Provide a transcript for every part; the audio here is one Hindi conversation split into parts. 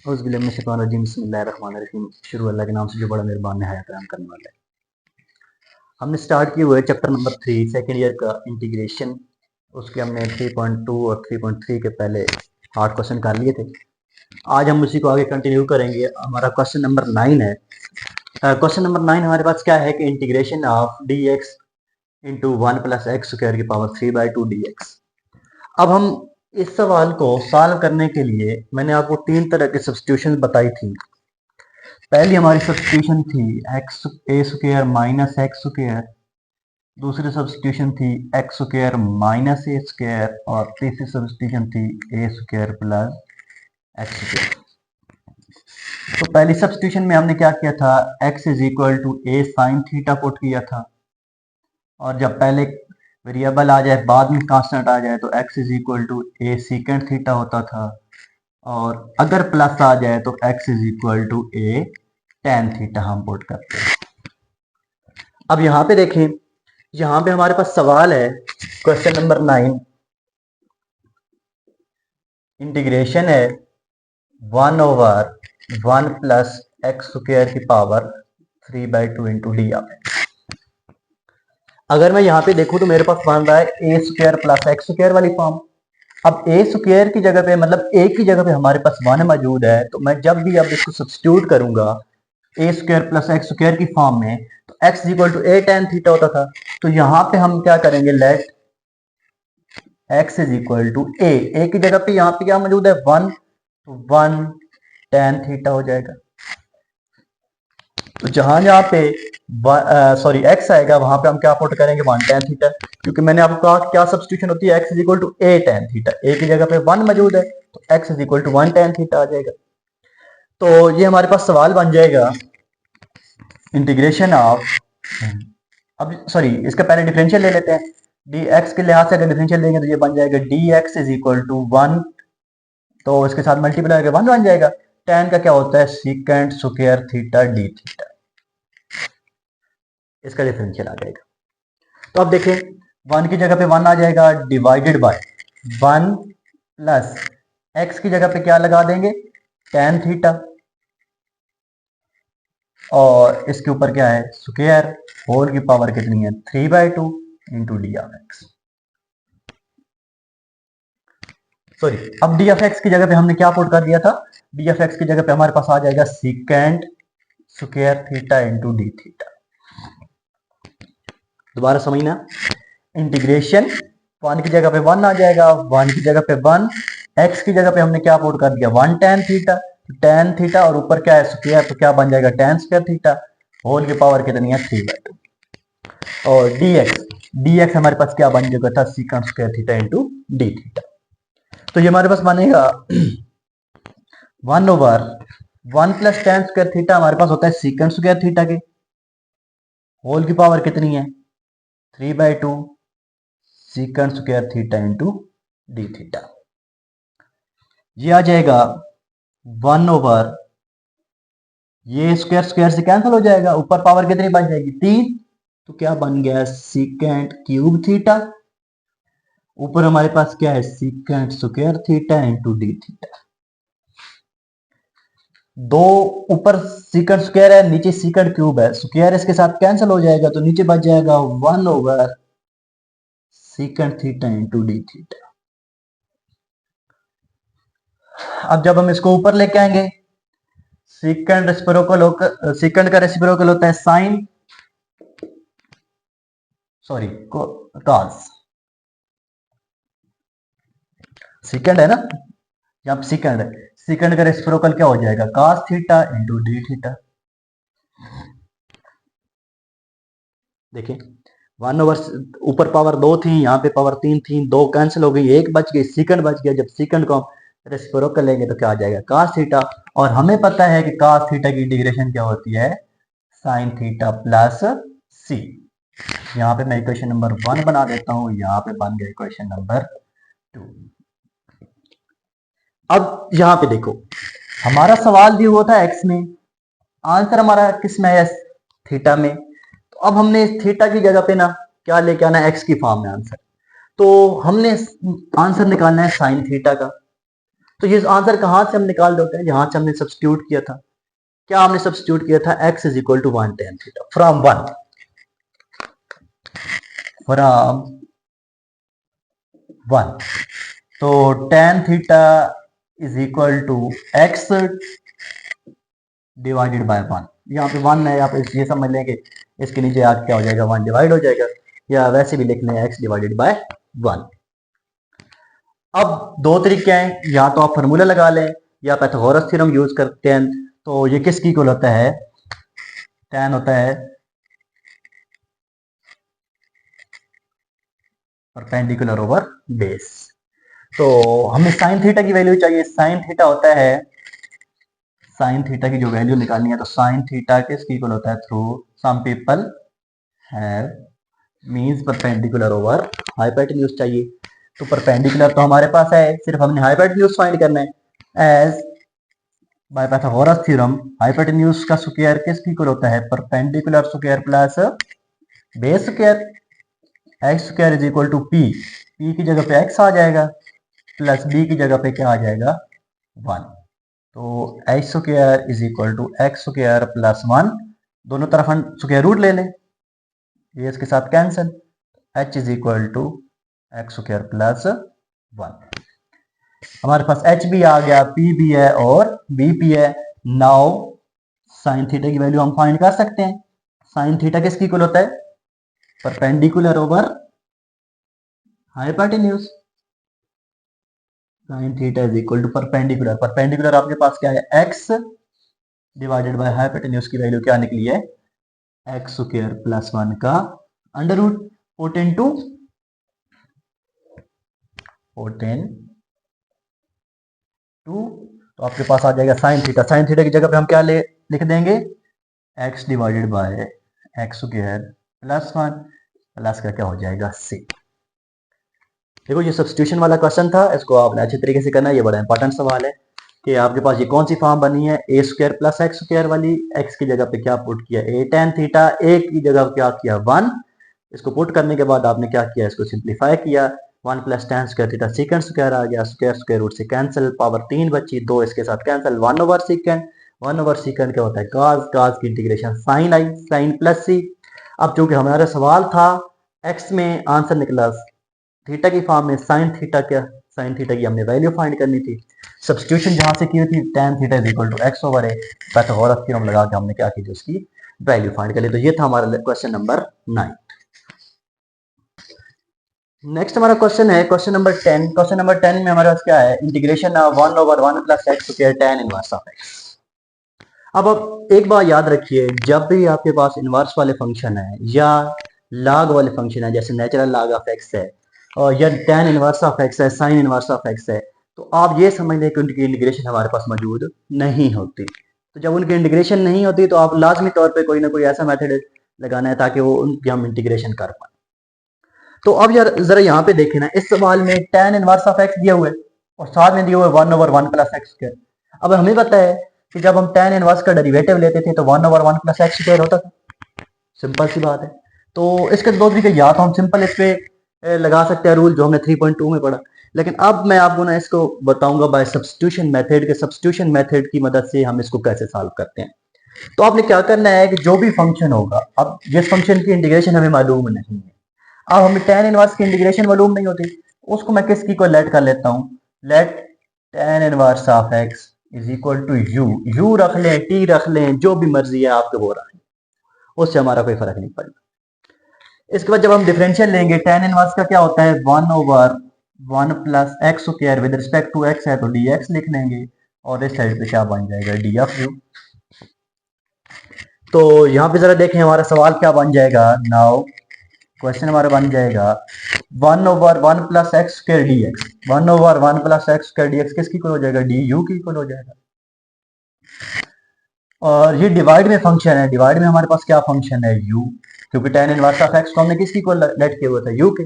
बिस्मिल्लाहिर्रहमानिर्रहीम। शुरू अल्लाह के नाम से जो बड़ा मेहरबान नहायत रहम करने वाला है। हमने स्टार्ट किए हुए चैप्टर नंबर 3 सेकेंड ईयर का इंटीग्रेशन। उसके हमने 3.2 और 3.3 के पहले हार्ड क्वेश्चन कर लिए थे। आज हम उसी को आगे कंटिन्यू करेंगे। हमारा क्वेश्चन नंबर 9 है। क्वेश्चन नंबर 9 हमारे पास क्या है कि integration of D x into 1+x² की पावर 3/2 dx। अब हम इस सवाल को सॉल्व करने के लिए मैंने आपको 3 तरह की सब्स्टिट्यूशन बताई थी। पहली हमारी सब्स्टिट्यूशन थी a² माइनस x², दूसरी सब्स्टिट्यूशन थी x² माइनस a², और तीसरी सब्स्टिट्यूशन थी a² प्लस x²। तो पहली सब्स्टिट्यूशन में हमने क्या किया था, x is equal to a sine theta put किया था, और जब पहले वेरिएबल आ जाए बाद में कांस्टेंट आ जाए तो x is equal to a secant theta होता था, और अगर प्लस आ जाए तो x is equal to a tan theta हम पुट करते हैं। अब यहाँ पे देखें, यहाँ पे हमारे पास सवाल है क्वेश्चन नंबर 9। इंटीग्रेशन है 1/1+x² की पावर 3/2 इंटू डी। अगर मैं यहाँ पे देखूँ तो मेरे पास बन रहा है a² प्लस x² वाली फॉर्म। अब a² की जगह पे मतलब a की जगह पे हमारे पास 1 मौजूद है, तो मैं जब भी अब इसको सब्स्टिट्यूट करूंगा a² प्लस x² की फॉर्म में, तो x equal to a tan theta होता था। तो यहाँ पे हम क्या करेंगे, let x is equal to a की जगह पे यहाँ पे क्या मौजूद है 1, तो 1 tan थीटा हो जाएगा। तो जहां जहां पे x आएगा वहां पे हम क्या पुट करेंगे 1 tan थीटा, क्योंकि मैंने आपको कहा क्या सब्स्टिट्यूशन होती है, x is equal to a tan theta. a की जगह पे 1 मौजूद है तो x is equal to 1 tan theta आ जाएगा। तो ये हमारे पास सवाल बन जाएगा इंटीग्रेशन ऑफ, अब सॉरी इसका पहले डिफरेंशियल ले लेते हैं। dx के लिहाज से अगर डिफरेंशियल लेंगे तो ये बन जाएगा dx इज इक्वल टू 1, तो इसके साथ मल्टीप्लाई करके 1 बन जाएगा। tan का क्या होता है secant square theta d theta, इसका डिफरेंशियल आ जाएगा। तो अब देखें 1 की जगह पे 1 आ जाएगा डिवाइडेड बाय 1 प्लस x की जगह पे क्या लगा देंगे tan थीटा, और इसके ऊपर क्या है स्क्वायर, होल की पावर कितनी है 3/2 into d of x. Sorry, अब डी ऑफ एक्स की जगह पे हमने क्या पुट कर दिया था, डी ऑफ एक्स की जगह पे हमारे पास आ जाएगा secant square theta into D theta. दोबारा समझना, इंटीग्रेशन 1 की जगह पे 1 आ जाएगा, 1 की जगह पे 1, x की जगह पे हमने क्या पुट कर दिया 1 tan थीटा, tan थीटा और ऊपर क्या है स्क्वायर, तो क्या बन जाएगा tan स्क्वायर थीटा, होल की पावर कितनी है 3/2, और dx हमारे पास क्या बन जाएगा था secant square theta into D theta. तो ये हमारे पास बनेगा 1/1 प्लस tan स्क्वायर थीटा हमारे पास होता है सीकेंड स्क्वायर थीटा के, होल की पावर कितनी है 3/2 secant square theta into D theta. ये आ जाएगा 1/, ये स्क्वायर स्क्वायर से कैंसिल हो जाएगा, ऊपर पावर कितनी बन जाएगी 3, तो क्या बन गया सीकेंड क्यूब थीटा, ऊपर हमारे पास क्या है secant square theta into D theta. दो ऊपर सीकेंड स्क्वायर है, नीचे सीकेंड क्यूब है, स्क्वायर इसके साथ कैंसिल हो जाएगा, तो नीचे बच जाएगा 1/, secant theta into D theta. अब जब हम इसको ऊपर लेके आएंगे, सीकेंड का रेसिप्रोकल होता है साइन, सॉरी कॉस, सीकेंड है ना, यहाँ सीकेंड है, सीकेंड का रेसिप्रोकल क्या हो जाएगा cos theta into D theta. देखिए 1/, ऊपर पावर 2 थी, यहाँ पे पावर 3 थी, 2 कैंसिल हो गई, 1 बच गई, सीकेंड बच गया। जब सीकेंड को हम रेसिप्रोकल लेंगे तो क्या आ जाएगा cos थीटा, और हमें पता है कि cos थीटा की इंटीग्रेशन क्या होती है sin थीटा प्लस c। यहाँ पे मैं इक्वेशन नंबर 1 बना देता हूँ, यहाँ पे बन गया इक्वेशन नंबर 2। अब यहाँ पे देखो हमारा सवाल भी हुआ था x में, आंसर हमारा किस में है थीटा में, तो अब हमने इस थीटा की जगह पे ना क्या लेके आना है x की फॉर्म में आंसर, तो हमने आंसर निकालना है साइन थीटा का। तो ये आंसर कहाँ से हम निकाल देते हैं, जहां से हमने सब्स्टिट्यूट किया था। क्या हमने सब्स्टिट्यूट किया था, x is equal to 1 tan theta from 1 तो tan theta is equal to x divided by 1। यहाँ पे 1 है, यहाँ पे ये समझ लेंगे इसके नीचे आके क्या हो जाएगा, 1 डिवाइड हो जाएगा, या वैसे भी लिख लें x डिवाइडेड बाय 1। अब दो तरीके हैं, या तो आप फार्मूला लगा लें या पाइथागोरस थ्योरम यूज करते हैं। तो ये किसकी इक्वल होता है, tan होता है परपेंडिकुलर ओवर बेस। तो हमें साइन थीटा की वैल्यू चाहिए, साइन थीटा होता है, साइन थीटा की जो वैल्यू निकालनी है तो साइन थीटा किसकी इक्वल होता है, through some people have means perpendicular over hypotenuse चाहिए। तो परपेंडिकुलर तो हमारे पास है, सिर्फ हमने हाइपोटेन्यूज फाइंड करना है। As by Pythagoras theorem hypotenuse का स्क्वायर किसकी इक्वल होता है, perpendicular square plus base square. X square is equal to p, p की जगह पे एक्स आ जाएगा प्लस बी की जगह पे क्या आ जाएगा 1। तो x square is equal to x square plus 1, दोनों तरफ हम स्क्वायर रूट ले लें, ये इसके साथ cancel, h is equal to x square plus 1। हमारे पास h भी आ गया, p भी है और b भी है। नाउ साइन थीटा की वैल्यू हम फाइंड कर सकते हैं। साइन थीटा किसकी इक्वल होता है, perpendicular over hypotenuse. Sine theta is equal to perpendicular, perpendicular आपके पास क्या है, x डिवाइडेड बाय हाइपोटेन्यूज की वैल्यू क्या निकली है, एक्स स्क्वायर प्लस 1 का अंडर रूट, पुट इनटू तो आपके पास आ जाएगा साइन थीटा। साइन थीटा की जगह पे हम क्या लिख देंगे, x divided bye x square plus 1 plus का क्या हो जाएगा c। देखो ये सब्स्टिट्यूशन वाला क्वेश्चन था, इसको आपने अच्छे तरीके से करना है। ये बड़ा इंपॉर्टेंट सवाल है कि आपके पास ये कौन सी फॉर्म बनी है, ए स्क्वायर प्लस एक्स स्क्वायर वाली। एक्स की जगह पे क्या पुट किया, ए टेन थीटा, ए की जगह क्या किया 1। इसको पुट करने के बाद आपने क्या किया, इसको सिंप्लीफाई किया, 1 plus tan square theta second square आ गया, स्क्वायर स्क्वायर रूट से कैंसिल, पावर 3 बची, 2 इसके साथ cancel, 1 over second. 1 over second क्या होता है, cos, cos की इंटीग्रेशन साइन आई, साइन प्लस सी। अब चूंकि हमारा सवाल था एक्स में, आंसर निकला थीटा की फॉर्म में, साइन थीटा क्या, साइन थीटा की हमने वैल्यू फाइंड करनी थी। सब्स्टिट्यूशन जहां से की थी, tan theta is equal to x over a, Pythagoras theorem लगा के हमने क्या की थी, उसकी वैल्यू फाइंड कर ली। तो ये था हमारा क्वेश्चन नंबर 9। नेक्स्ट हमारा क्वेश्चन है क्वेश्चन नंबर 10। क्वेश्चन नंबर 10 में हमारे पास क्या है, integration of 1 over 1 plus x square tan inverse of x. अब एक बात याद रखिए, जब भी आपके पास इनवर्स वाले फंक्शन है या लॉग वाले फंक्शन है, जैसे नेचुरल लॉग ऑफ एक्स है और या tan इनवर्स ऑफ एक्स है, साइन इनवर्स ऑफ एक्स है, तो आप ये समझ लें कि उनकी इंटीग्रेशन हमारे पास मौजूद नहीं होती। तो जब उनकी इंटीग्रेशन नहीं होती तो आप लाजमी तौर पे कोई ना कोई ऐसा मेथड लगाना है ताकि वो उनकी हम इंटीग्रेशन कर पाए। तो अब यार जरा यहाँ पे देखें ना, इस सवाल में tan इनवर्स ऑफ एक्स दिया हुआ है और साथ में दिया हुआ है 1 ओवर 1 प्लस एक्स स्क्वायर। अब हमें पता है कि जब हम tan इनवर्स का डेरिवेटिव लेते थे तो 1 ओवर 1 प्लस एक्स स्क्वायर होता था, सिंपल सी बात है। तो इसके दो तरीके, या तो हम सिंपल इस पे लगा सकते हैं रूल जो हमने 3.2 में पढ़ा, लेकिन अब मैं आपको ना इसको बताऊंगा बाय सब्स्टिट्यूशन मेथड के, सब्स्टिट्यूशन मेथड की मदद से हम इसको कैसे सॉल्व करते हैं। तो आपने क्या करना है कि जो भी फंक्शन होगा, अब जिस फंक्शन की इंटीग्रेशन हमें मालूम नहीं है, अब हमें tan इनवर्स की इंटीग्रेशन मालूम नहीं होती, उसको मैं किसकी को लेट कर लेता हूँ, let tan inverse of x is equal to u रख लें, t रख लें, जो भी मर्जी है आपके हो रहा है, उससे हमारा कोई फर्क नहीं पड़ता। इसके बाद जब हम डिफरेंशियल लेंगे, tan इनवर्स का क्या होता है 1 over 1 plus x square, with respect to x है तो dx लिख लेंगे और इस साइड पे क्या बन जाएगा d ऑफ u। तो यहाँ पे जरा देखें हमारा सवाल क्या बन जाएगा, नाउ क्वेश्चन हमारा बन जाएगा 1 over 1 plus x square d x, 1 over 1 plus x square d x किसकी इक्वल हो जाएगा, डी यू की इक्वल हो जाएगा। और ये डिवाइड में फंक्शन है, डिवाइड में हमारे पास क्या फंक्शन है u, क्योंकि tan इनवर्स ऑफ एक्स को हमने किसकी इक्वल लेट किया हुआ था, u के।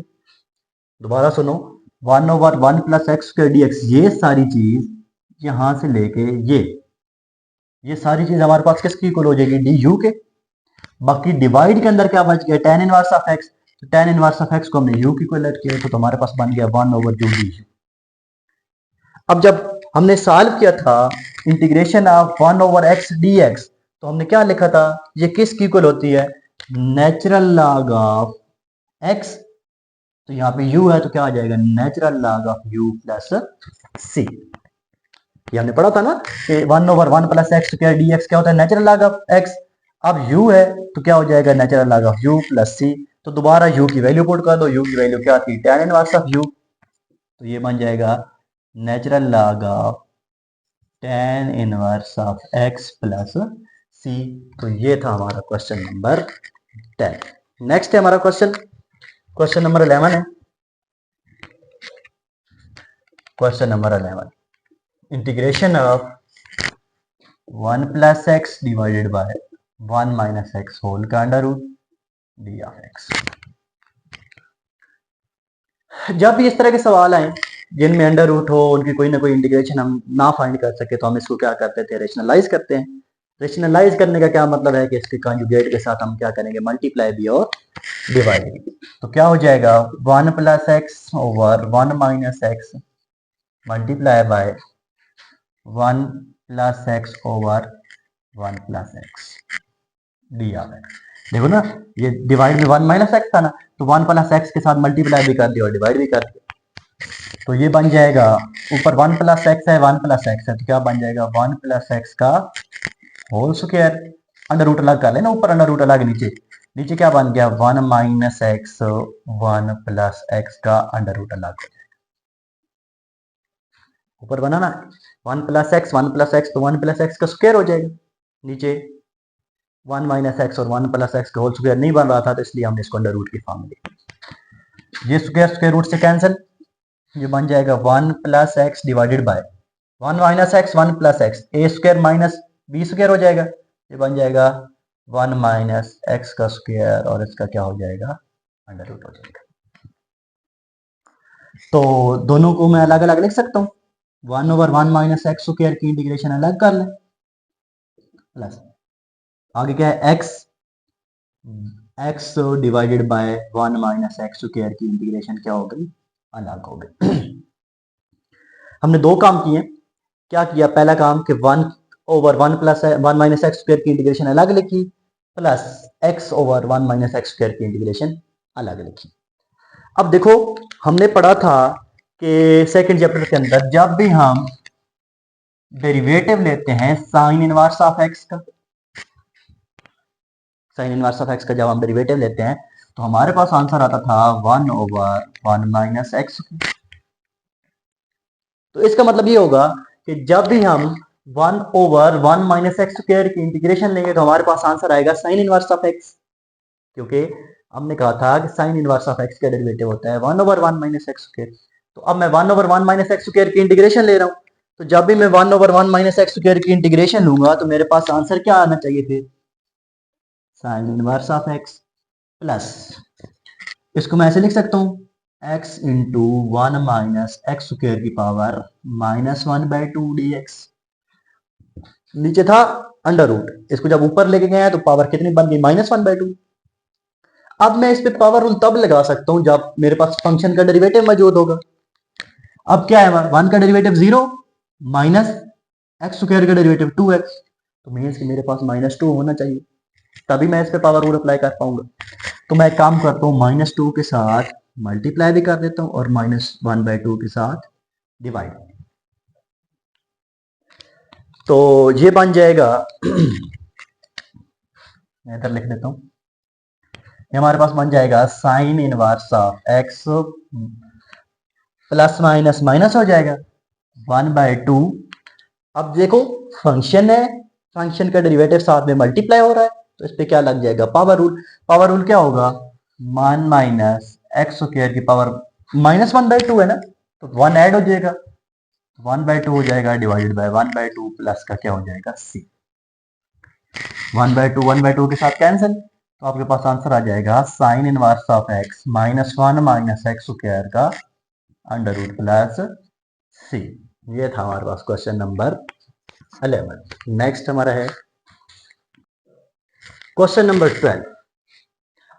दोबारा सुनो, 1 over 1 plus x square d x, ये सारी चीज यहां से लेके ये सारी चीज हमारे पास किसकी इक्वल हो जाएगी, डी यू के। बाकी डिवाइड के अंदर क्या बच गया, tan इनवर्स ऑफ x, तो tan इनवर्स ऑफ x को हमने u की इक्वल लेट किया तो हमारे पास बन गया 1 ओवर 2 डी। अब जब हमने सॉल्व किया था इंटीग्रेशन ऑफ 1/x dx, तो हमने क्या लिखा था, ये किसकी इक्वल होती है, नेचुरल लॉग ऑफ x, तो यहाँ पे u है तो क्या आ जाएगा, natural log of u plus c। ये हमने पढ़ा था ना कि 1/1 plus x square d x क्या होता है, नेचुरल लॉग ऑफ x। अब u है तो क्या हो जाएगा, natural log of u plus c। तो दोबारा u की वैल्यू पुट कर दो, u की वैल्यू क्या थी, tan इनवर्स ऑफ u, तो ये बन जाएगा natural log of tan inverse of x plus c। तो ये था हमारा क्वेश्चन नंबर 10। नेक्स्ट है हमारा क्वेश्चन नंबर 11 है। Question number 11, integration of 1 plus x divided by 1 minus x whole का under root d of x. जब भी इस तरह के सवाल आए जिनमें अंडर रूट हो, उनकी कोई ना कोई इंटीग्रेशन हम ना फाइंड कर सके, तो हम इसको क्या करते थे, रेशनलाइज करते हैं। रेशनलाइज करने का क्या मतलब है कि इसके कॉन्जुगेट के साथ हम क्या करेंगे, मल्टीप्लाई भी और डिवाइड भी। तो क्या हो जाएगा, 1 plus x over 1 minus x multiply by 1 plus x over 1 plus x d of x. देखो ना, ये डिवाइड में 1 माइनस एक्स था ना, तो 1 प्लस एक्स के साथ मल्टीप्लाई भी कर दिया और डिवाइड भी कर दिया, तो ये बन जाएगा, ऊपर 1 प्लस एक्स है, 1 प्लस एक्स है, तो क्या बन जाएगा, 1 प्लस एक्स का होल स्क्वायर, अंडर रूट अलग कर लेना, ऊपर अंडर रूट अलग, नीचे नीचे क्या बन गया, 1 माइनस एक्स 1 प्लस एक्स का अंडर रूट अलग हो जाएगा। ऊपर बना ना 1 प्लस एक्स 1 प्लस एक्स, तो 1 प्लस एक्स का स्क्वायर हो जाएगा, नीचे 1 माइनस एक्स और 1 प्लस एक्स का होल स्क्वायर नहीं बन रहा था, तो इसलिए हमने इसको अंडर रूट की फॉर्म में लिखा। ये स्क्वायर रूट से कैंसिल, ये बन जाएगा 1 plus x divided by 1 minus x 1 plus x, a square minus b square हो जाएगा, ये बन जाएगा 1 माइनस एक्स का स्क्वायर और इसका क्या हो जाएगा, अंडर रूट हो जाएगा। तो दोनों को मैं अलग अलग लिख सकता हूँ, 1/1 माइनस एक्स स्क्वायर की इंटीग्रेशन अलग कर लें, प्लस आगे क्या है, x divided by 1 minus x square की इंटीग्रेशन क्या हो गई, अलग हो गई। हमने दो काम किए, क्या किया, पहला काम कि 1/1 प्लस 1 माइनस एक्स स्क्वायर की इंटीग्रेशन अलग लिखी, plus x/1 minus x square की इंटीग्रेशन अलग लिखी। अब देखो, हमने पढ़ा था कि सेकंड चैप्टर के अंदर जब भी हम डेरिवेटिव लेते हैं साइन इनवर्स ऑफ एक्स का, साइन इनवर्स ऑफ एक्स का जब हम डेरिवेटिव लेते हैं तो हमारे पास आंसर आता था 1/1 माइनस एक्स। तो इसका मतलब ये होगा कि जब भी हम 1/1 माइनस एक्स स्क्वायर की इंटीग्रेशन लेंगे तो हमारे पास आंसर आएगा साइन इनवर्स ऑफ एक्स, क्योंकि हमने कहा था कि साइन इनवर्स ऑफ एक्स का डेरिवेटिव होता है 1/1 माइनस एक्स स्क्वायर। तो अब मैं 1/1 माइनस एक्स स्क्वायर की इंटीग्रेशन ले रहा हूँ, तो जब भी मैं 1/1 माइनस एक्स स्क्वायर की इंटीग्रेशन लूंगा तो मेरे पास आंसर क्या आना चाहिए थे, sign inverse of x, plus इसको मैं ऐसे लिख सकता हूँ x into 1 minus x square की पावर -1/2 dx। नीचे था अंडर रूट, इसको जब ऊपर लेके गए तो पावर कितनी बन गई, -1/2। अब मैं इस पे पावर रूल तब लगा सकता हूं जब मेरे पास फंक्शन का डेरिवेटिव मौजूद होगा। अब क्या है, 1 का डेरिवेटिव 0 माइनस एक्स स्क्वायर का डेरिवेटिव 2x, तो मीन्स कि मेरे पास -2 होना चाहिए, तभी मैं इस पे पावर रूल अप्लाई कर पाऊंगा। तो मैं एक काम करता हूँ, -2 के साथ मल्टीप्लाई भी कर देता हूँ और -1/2 के साथ डिवाइड। तो ये बन जाएगा मैं इधर लिख देता हूँ, ये हमारे पास बन जाएगा sine inverse of x plus minus minus हो जाएगा 1/2। अब देखो फंक्शन है, फंक्शन का डेरिवेटिव साथ में मल्टीप्लाई हो रहा है, तो इस पे क्या लग जाएगा, पावर रूल। पावर रूल क्या होगा, 1 माइनस एक्स स्क्वायर की पावर -1/2 है ना, तो 1 ऐड हो जाएगा, 1/2 हो जाएगा डिवाइडेड बाय 1/2 प्लस का क्या हो जाएगा c। 1/2 के साथ कैंसिल, तो आपके पास आंसर आ जाएगा sine inverse of x -1 minus x square का अंडर रूट प्लस c। ये था हमारे पास क्वेश्चन नंबर 11। नेक्स्ट हमारा है क्वेश्चन नंबर 12।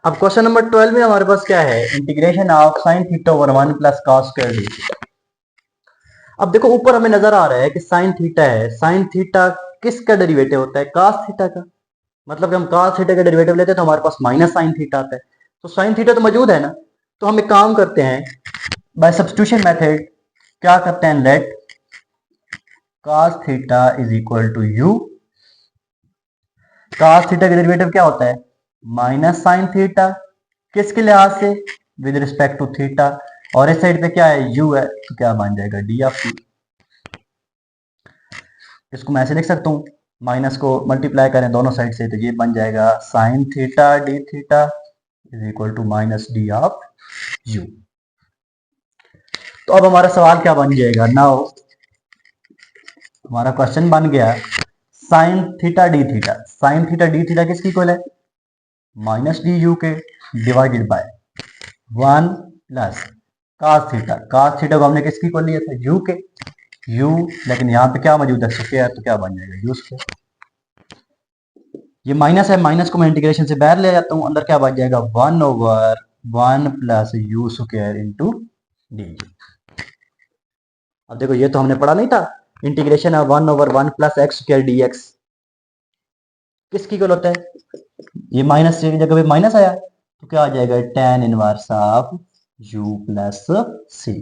अब क्वेश्चन नंबर 12 में हमारे पास क्या है, integration of sine theta over 1 plus cos square D. अब देखो ऊपर हमें नजर आ रहा है कि साइन थीटा है, साइन थीटा किसका डेरिवेटिव होता है? कास थीटा का। मतलब कि हम कास थीटा का डेरिवेटिव लेते हैं तो हमारे पास माइनस साइन थीटा आता है, तो साइन थीटा तो मौजूद है ना। तो हम एक काम करते हैं, बाय सब्स्टिट्यूशन मेथड क्या करते हैं, let cos theta is equal to u. cos theta का डेरिवेटिव क्या होता है? माइनस साइन थीटा, किसके लिहाज से? With respect to theta. और इस साइड पे क्या है? u है, तो क्या बन जाएगा? D of you. इसको मैं ऐसे लिख सकता हूँ, माइनस को मल्टीप्लाई करें दोनों साइड से तो ये बन जाएगा sine theta d theta is equal to minus d of u. तो अब हमारा सवाल क्या बन जाएगा? नाउ हमारा क्वेश्चन बन गया sign theta d theta. Sign theta d theta किसकी इक्वल है? माइनस डी यू के, divided by 1 plus cos theta. cos theta को हमने किसकी इक्वल लिया था? u के, u, लेकिन यहाँ पे क्या मौजूद है? स्क्वायर, तो क्या बन जाएगा? You square. ये माइनस है, माइनस को मैं इंटीग्रेशन से बाहर ले जाता हूँ, अंदर क्या बच जाएगा? 1/1 plus you square into D. अब देखो ये तो हमने पढ़ा नहीं था, इंटीग्रेशन है 1/1 plus x square d x किसकी इक्वल होता है? ये माइनस की जगह पे माइनस आया तो क्या आ जाएगा? tan inverse of u plus C.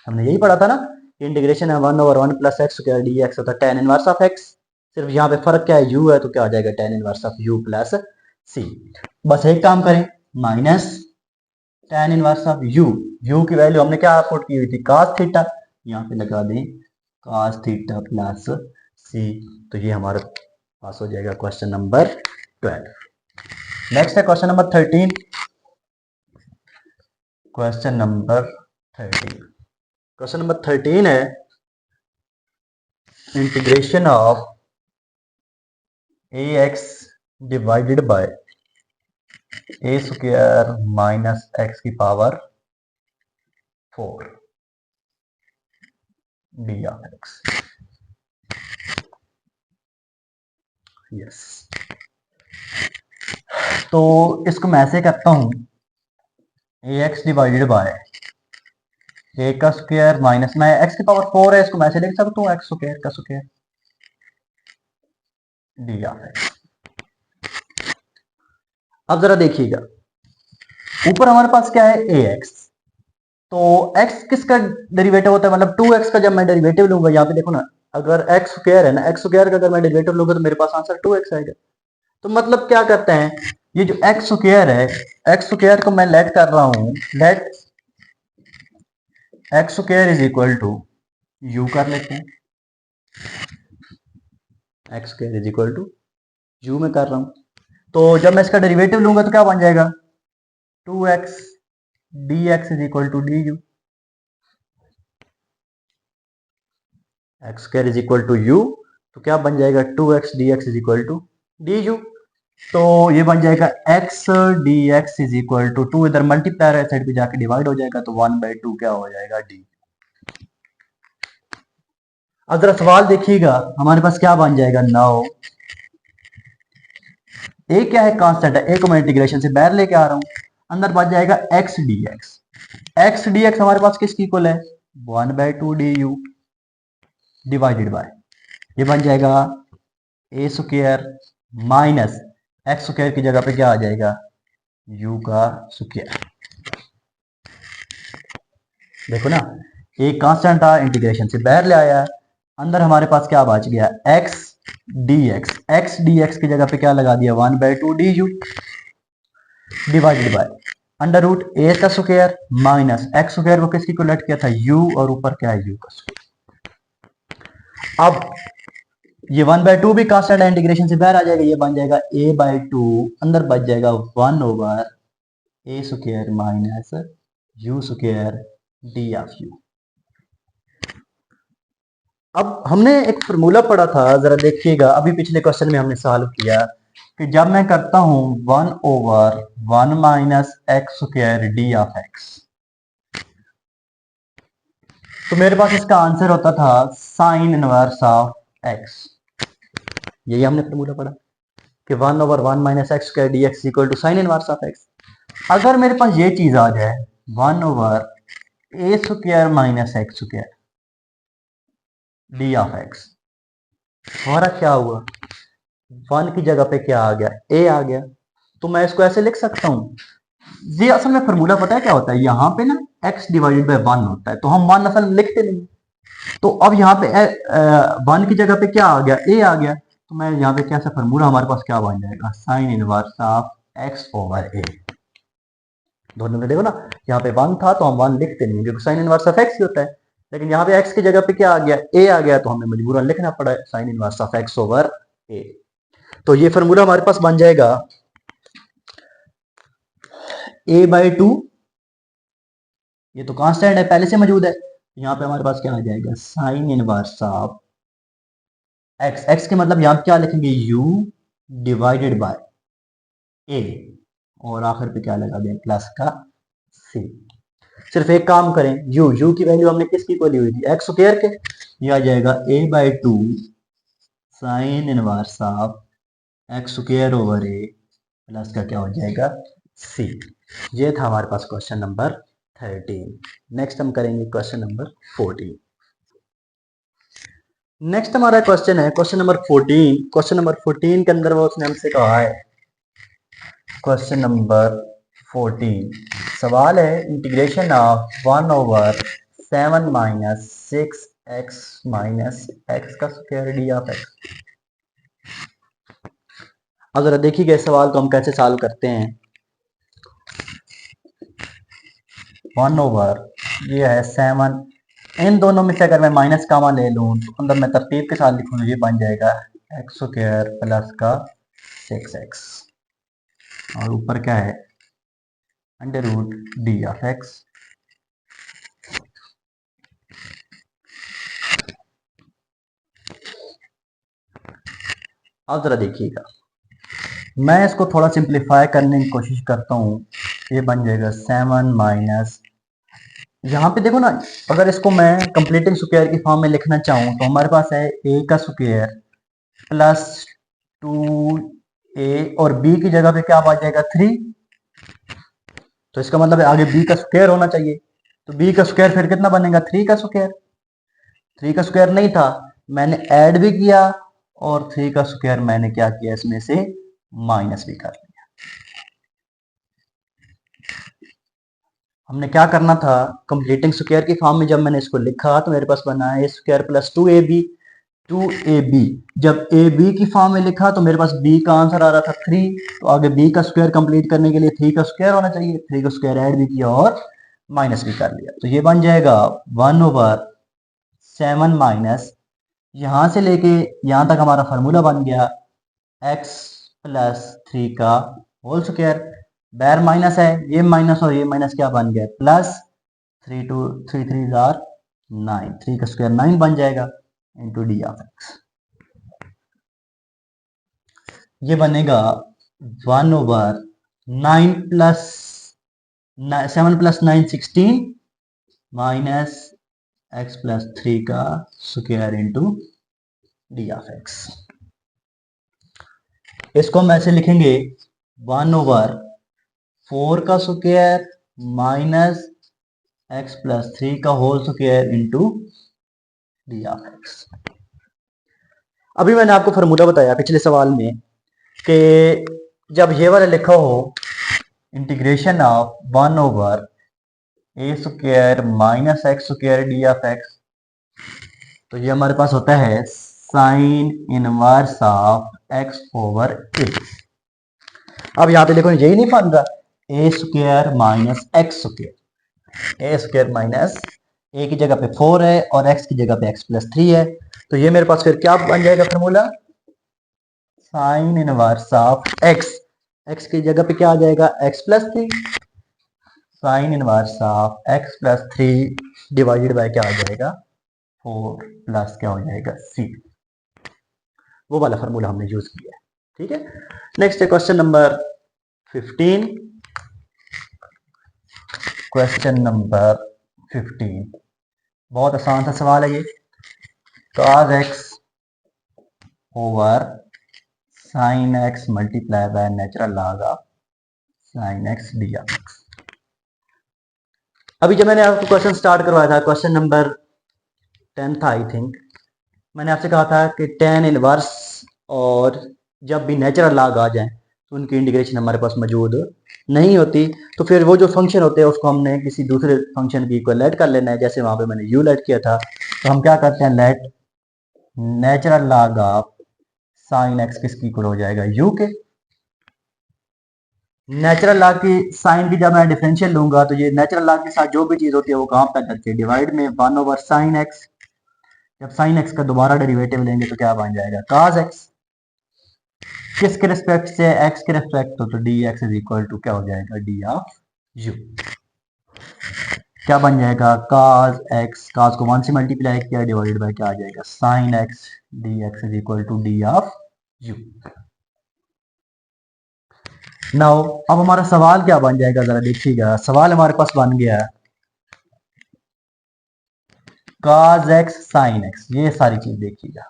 हमने यही पढ़ा था ना, इंटीग्रेशन है 1/1 plus x square d x होता है tan इनवर्स ऑफ x। सिर्फ यहाँ पे फर्क क्या है? u है, तो क्या आ जाएगा? tan inverse of u plus C. बस एक काम करें, minus tan inverse of u की वैल्यू हमने क्या पुट की हुई थी? cos थीटा, यहाँ पे लगा दें cos थीटा प्लस सी। तो ये हमारे पास हो जाएगा क्वेश्चन नंबर 12। नेक्स्ट है question number 13। Question number 13, question number 13 है integration of a x divided by a square minus x की power 4 d of x. Yes, तो इसको मैं ऐसे करता हूं, a x divided by a का स्क्वायर माइनस, मैं एक्स की पावर 4 है, इसको मैं ऐसे लिख सकता हूँ एक्स स्क्वायर का स्क्वायर डी ऑफ एक्स। अब जरा देखिएगा, ऊपर हमारे पास क्या है? ए एक्स। तो x किसका डेरिवेटिव होता है? मतलब 2x का जब मैं डेरिवेटिव लूंगा, यहाँ पे देखो ना, अगर x स्क्वायर है ना, x स्क्वायर का अगर मैं डेरिवेटिव लूंगा तो मेरे पास आंसर 2x आएगा। तो मतलब क्या करते हैं, ये जो x स्क्वायर है, x स्क्वायर को मैं लेट कर रहा हूं, let x square is equal to u कर लेते हैं। x square is equal to u में कर रहा हूं, तो जब मैं इसका डेरिवेटिव लूंगा तो क्या बन जाएगा? 2x dx is equal to d u. X square is equal to u, तो क्या बन जाएगा? 2x dx is equal to d u. तो ये बन जाएगा x dx is equal to 2, इधर मल्टीप्लाई राइट साइड पे जाके डिवाइड हो जाएगा, तो 1/2 क्या हो जाएगा? डी। अब जरा सवाल देखिएगा, हमारे पास क्या बन जाएगा? नाउ ए क्या है? कांस्टेंट है, ए को मैं इंटीग्रेशन से बाहर लेके आ रहा हूं, अंदर बच जाएगा x dx। x dx हमारे पास किसकी इक्वल है? 1/2 du डिवाइडेड बाय, ये बन जाएगा ए स्क्वायर माइनस एक्स स्क्वायर की जगह पे क्या आ जाएगा? u का स्क्वायर। देखो ना, एक कांस्टेंट था, इंटीग्रेशन से बाहर ले आया, अंदर हमारे पास क्या बच गया? x dx। x dx की जगह पे क्या लगा दिया? 1/2 du divided by under root a का स्क्वायर माइनस एक्स स्क्वायर को किसकी को लेट किया था? u, और ऊपर क्या है? u का स्क्वायर। अब ये 1/2 भी कांस्टेंट है, इंटीग्रेशन से बाहर आ जाएगा, ये बन जाएगा a/2, अंदर बच जाएगा 1/a स्क्वायर minus u square d of u। अब हमने एक फार्मूला पढ़ा था, जरा देखिएगा, अभी पिछले क्वेश्चन में हमने सॉल्व किया कि जब मैं करता हूं 1/1 minus x square d of x, तो मेरे पास इसका आंसर होता था साइन इनवर्स ऑफ एक्स। यही हमने फार्मूला पढ़ा कि 1/1 minus x square d x equal to sine inverse of x. अगर मेरे पास ये चीज आ जाए 1/a स्क्वायर minus x square, d of x. हमारा क्या हुआ, 1 की जगह पे क्या आ गया, ए आ गया। तो मैं इसको ऐसे लिख सकता हूँ, ये असल में फॉर्मूला पता है क्या होता है, यहाँ पे ना x डिवाइडेड बाय 1 होता है, तो हम 1 असल में लिखते नहीं। तो अब यहाँ पे 1 की जगह पे क्या आ गया, ए आ गया। तो मैं यहाँ पे कैसा फॉर्मूला हमारे पास क्या बन जाएगा, sine inverse of x over a. दोनों में देखो ना, यहाँ पे 1 था तो हम 1 लिखते नहीं क्योंकि साइन इनवर्स ऑफ एक्स ही होता है, लेकिन यहाँ पे x की जगह पे क्या आ गया, ए आ गया, तो हमें मजबूरन लिखना पड़ा है sine inverse of x over a. तो ये फॉर्मूला हमारे पास बन जाएगा a/2, ये तो कांस्टेंट है पहले से मौजूद है, यहाँ पे हमारे पास क्या आ जाएगा, sine inverse of x. X के मतलब यहाँ क्या लिखेंगे, u डिवाइडेड बाय ए, और आखिर पे क्या लगा दें, प्लस का c। सिर्फ एक काम करें, u की वैल्यू हमने किसकी को ली हुई थी, एक्स स्क्वायर के, ये आ जाएगा a/2 sign inverse of x square over A plus का क्या हो जाएगा, c। ये था हमारे पास क्वेश्चन नंबर 13। नेक्स्ट हम करेंगे क्वेश्चन नंबर 14। नेक्स्ट हमारा क्वेश्चन है क्वेश्चन नंबर 14। क्वेश्चन नंबर 14 के अंदर वो उसने हमसे कहा है, क्वेश्चन नंबर 14 सवाल है, integration of 1/7 minus 6x minus x का स्क्वायर डी ऑफ एक्स। अब जरा देखिएगा इस सवाल को हम कैसे सॉल्व करते हैं। 1/, ये है 7, इन दोनों में से अगर मैं माइनस कामा ले लूँ तो अंदर मैं तरतीब के साथ लिखूँ, ये बन जाएगा एक्स स्क्वायर प्लस का 6x, और ऊपर क्या है, under root d of x. अब जरा देखिएगा, मैं इसको थोड़ा सिंप्लीफाई करने की कोशिश करता हूँ, ये बन जाएगा 7 माइनस, यहाँ पे देखो ना, अगर इसको मैं कंप्लीटिंग स्क्वायर की फॉर्म में लिखना चाहूँ तो हमारे पास है a का स्क्वायर प्लस 2a, और b की जगह पे क्या आ जाएगा 3, तो इसका मतलब है आगे b का स्क्वायर होना चाहिए। तो b का स्क्वायर फिर कितना बनेगा, 3 का स्क्वायर। 3 का स्क्वायर नहीं था, मैंने ऐड भी किया, और 3 का स्क्वायर मैंने क्या किया, इसमें से माइनस भी कर लिया। हमने क्या करना था, कंप्लीटिंग स्क्वायर की फॉर्म में जब मैंने इसको लिखा तो मेरे पास बना है स्क्वायर प्लस 2ab। 2ab जब ab की फॉर्म में लिखा तो मेरे पास b का आंसर आ रहा था 3, तो आगे b का स्क्वायर कंप्लीट करने के लिए 3 का स्क्वायर होना चाहिए, 3 का स्क्वायर ऐड भी किया और माइनस भी कर लिया, तो ये बन जाएगा 1/7 माइनस, यहां से लेके यहां तक हमारा फार्मूला बन गया x प्लस 3 का होल स्क्वायर, बैर माइनस है, ये माइनस और ये माइनस क्या बन गया, प्लस 3 3 का स्क्वायर 9 बन जाएगा इंटू डी ऑफ एक्स। ये बनेगा 1/9 plus 7 plus 9 16 minus x plus 3 का square into d of x. इसको हम ऐसे लिखेंगे 1/4 का स्क्वायर माइनस एक्स प्लस 3 का whole square into d of x. अभी मैंने आपको फार्मूला बताया पिछले सवाल में कि जब ये वाला लिखा हो integration of 1/a² minus x square d of x, तो ये हमारे पास होता है sine inverse of x over a. अब यहाँ पे देखो यही नहीं बन रहा, a² minus x square, a² minus a की जगह पे 4 है और x की जगह पे x प्लस 3 है, तो ये मेरे पास फिर क्या बन जाएगा formula, sign inverse of x, x की जगह पे क्या आ जाएगा, x plus 3, sign inverse of x plus 3 divided by क्या आ जाएगा, 4 प्लस क्या हो जाएगा c। वो वाला फार्मूला हमने यूज किया है, ठीक है। नेक्स्ट है क्वेश्चन नंबर 15। क्वेश्चन नंबर 15 बहुत आसान सा सवाल है ये, cos x over sine x multiply by natural log of sine x d of x. अभी जब मैंने आपको क्वेश्चन स्टार्ट करवाया था, क्वेश्चन नंबर 10 था आई थिंक, मैंने आपसे कहा था कि tan इनवर्स और जब भी नेचुरल लॉग आ जाए तो उनकी इंटीग्रेशन हमारे पास मौजूद नहीं होती। तो फिर वो जो फंक्शन होते हैं उसको हमने किसी दूसरे फंक्शन की इक्वल लेट कर लेना है। जैसे वहां पे मैंने u लेट किया था, तो हम क्या करते हैं, let natural log of sine x किसकी इक्वल हो जाएगा, u के। नेचुरल लॉग की साइन की जब मैं डिफरेंशियल लूंगा तो ये नेचुरल लॉग के साथ जो भी चीज होती है वो कहाँ पे करती है, डिवाइड में 1/sin x। जब sin x का दोबारा डेरिवेटिव लेंगे तो क्या बन जाएगा, cos x। किसके रिस्पेक्ट से, x के रिस्पेक्ट तो dx इज इक्वल टू क्या हो जाएगा, d ऑफ u। क्या बन जाएगा, cos x, cos को 1 से मल्टीप्लाई किया डिवाइडेड बाय क्या आ जाएगा, sin x, dx is equal to d of u। Now अब हमारा सवाल क्या बन जाएगा, जरा देखिएगा। सवाल हमारे पास बन गया cos x sin x, ये सारी चीज देखिएगा,